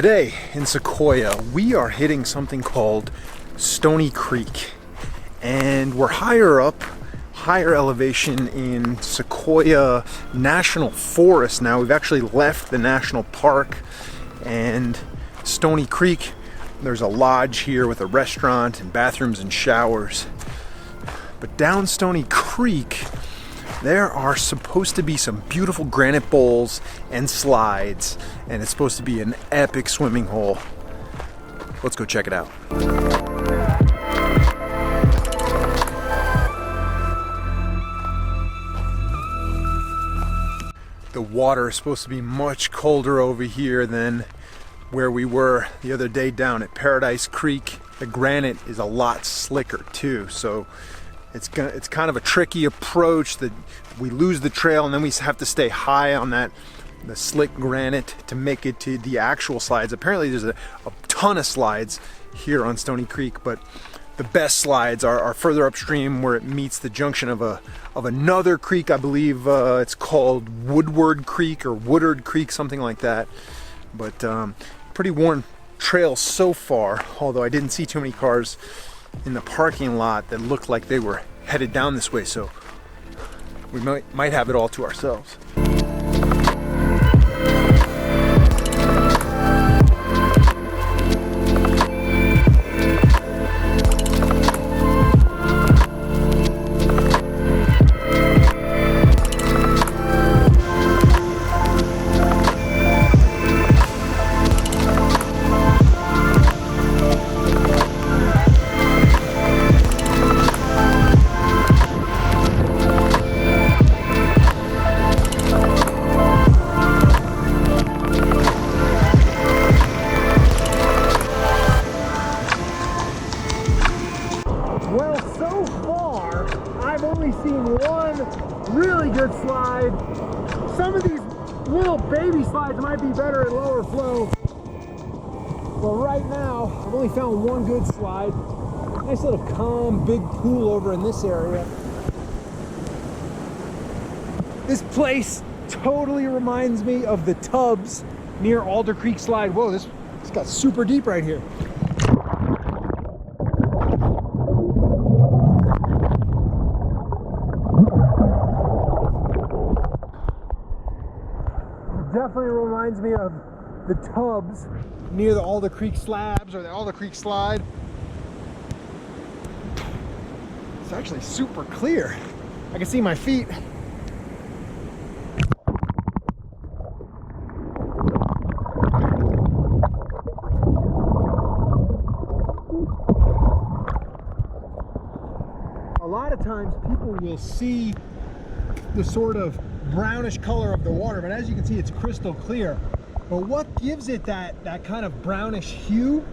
Today in Sequoia, we are hitting something called Stony Creek, and we're higher up, higher elevation in Sequoia National Forest now. We've actually left the national park, and Stony Creek, there's a lodge here with a restaurant and bathrooms and showers. But down Stony Creek, there are supposed to be some beautiful granite bowls and slides, and it's supposed to be an epic swimming hole. Let's go check it out. The water is supposed to be much colder over here than where we were the other day down at Paradise Creek. The granite is a lot slicker too, so it's kind of a tricky approach that we lose the trail and then we have to stay high on the slick granite to make it to the actual slides. Apparently there's a ton of slides here on Stony Creek, but the best slides are further upstream where it meets the junction of another creek. I believe it's called Woodward Creek or Woodard Creek, something like that. But pretty worn trail so far, although I didn't see too many cars in the parking lot that looked like they were headed down this way, so we might have it all to ourselves. Well, so far, I've only seen one really good slide. Some of these little baby slides might be better at lower flow. But right now, I've only found one good slide. Nice little calm, big pool over in this area. This place totally reminds me of the tubs near Alder Creek Slide. Whoa, this got super deep right here. Definitely reminds me of the tubs near the Alder Creek Slabs or the Alder Creek Slide. It's actually super clear. I can see my feet. A lot of times people will see the sort of brownish color of the water, but as you can see, it's crystal clear. But what gives it that kind of brownish hue,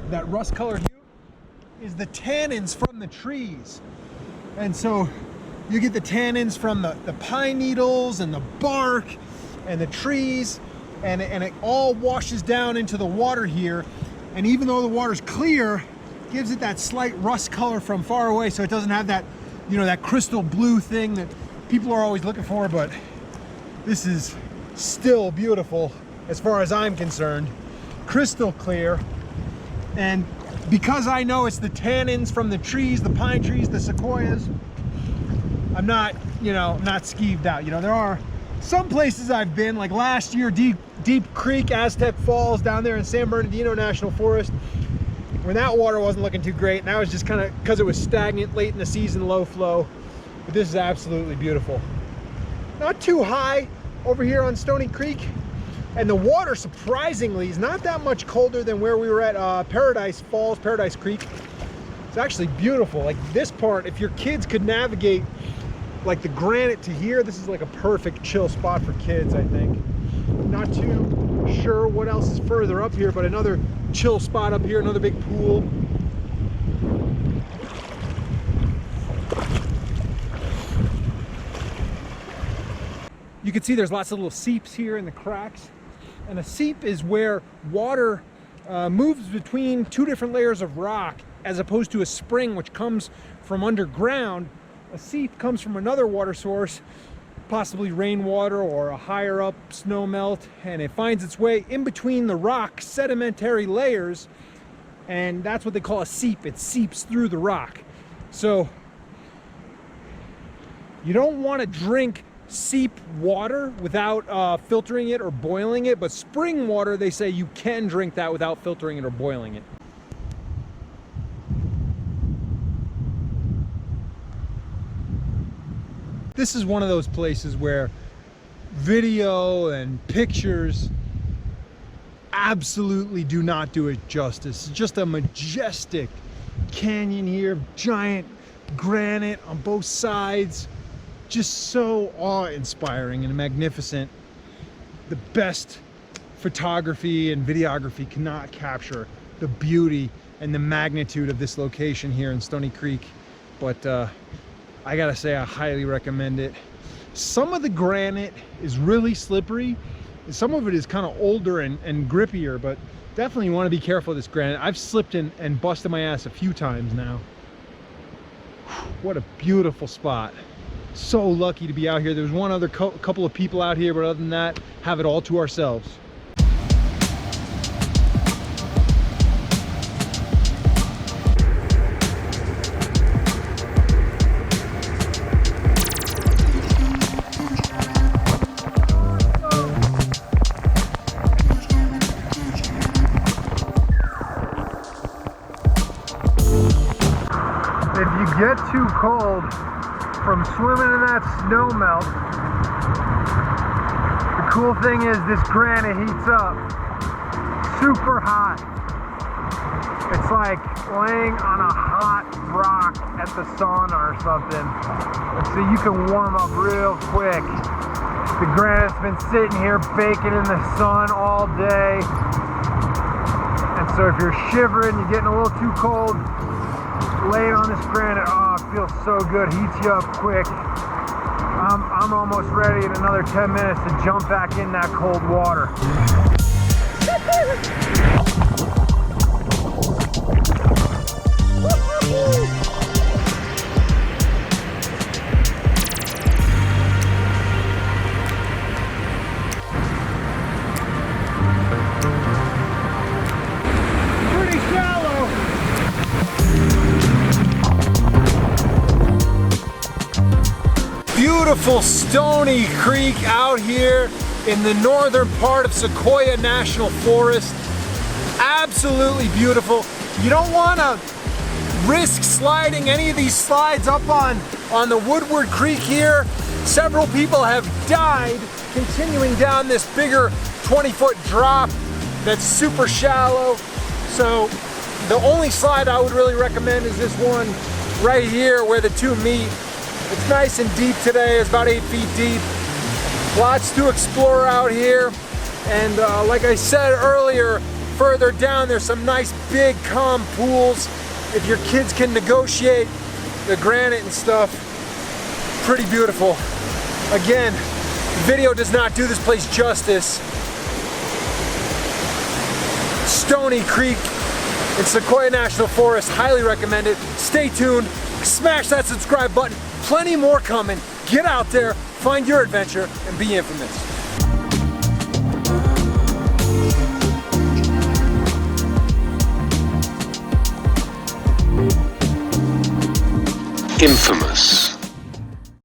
that rust colored hue, is the tannins from the trees. And so you get the tannins from the pine needles and the bark and the trees, and it all washes down into the water here. And even though the water's clear, it gives it that slight rust color from far away, so it doesn't have that, you know, that crystal blue thing that people are always looking for. But this is still beautiful as far as I'm concerned. Crystal clear. And because I know it's the tannins from the trees, the pine trees, the sequoias, I'm not skeeved out. You know, there are some places I've been, like last year, Deep Creek, Aztec Falls down there in San Bernardino National Forest, when that water wasn't looking too great, and that was just kind of because it was stagnant late in the season, low flow. But this is absolutely beautiful. Not too high over here on Stony Creek, and the water surprisingly is not that much colder than where we were at Paradise Falls, Paradise Creek. It's actually beautiful. Like this part, if your kids could navigate like the granite to here, this is like a perfect chill spot for kids, I think. Not too sure what else is further up here, but another chill spot up here, another big pool. You can see there's lots of little seeps here in the cracks. And a seep is where water moves between two different layers of rock, as opposed to a spring which comes from underground. A seep comes from another water source possibly rainwater or a higher up snow melt, and it finds its way in between the rock sedimentary layers, and that's what they call a seep. It seeps through the rock. So you don't want to drink seep water without filtering it or boiling it, but spring water, they say you can drink that without filtering it or boiling it. This is one of those places where video and pictures absolutely do not do it justice. It's just a majestic canyon here, giant granite on both sides, just so awe-inspiring and magnificent. The best photography and videography cannot capture the beauty and the magnitude of this location here in Stony Creek, but I gotta say, I highly recommend it. Some of the granite is really slippery. Some of it is kind of older and grippier, but definitely you want to be careful of this granite. I've slipped and busted my ass a few times now. What a beautiful spot. So lucky to be out here. There was one other couple of people out here, but other than that, have it all to ourselves. If you get too cold from swimming in that snow melt, the cool thing is this granite heats up super hot. It's like laying on a hot rock at the sauna or something. And so you can warm up real quick. The granite's been sitting here baking in the sun all day. And so if you're shivering, you're getting a little too cold, laying on this granite, oh, it feels so good, heats you up quick. I'm almost ready in another 10 minutes to jump back in that cold water. Beautiful Stony Creek out here in the northern part of Sequoia National Forest. Absolutely beautiful. You don't want to risk sliding any of these slides up on the Woodward Creek here. Several people have died continuing down this bigger 20-foot drop that's super shallow. So the only slide I would really recommend is this one right here where the two meet. It's nice and deep today. It's about 8 feet deep. Lots to explore out here. And like I said earlier, further down there's some nice big calm pools. If your kids can negotiate the granite and stuff, pretty beautiful. Again, video does not do this place justice. Stony Creek in Sequoia National Forest, highly recommend it. Stay tuned, smash that subscribe button. Plenty more coming. Get out there, find your adventure, and be infamous. Infamous.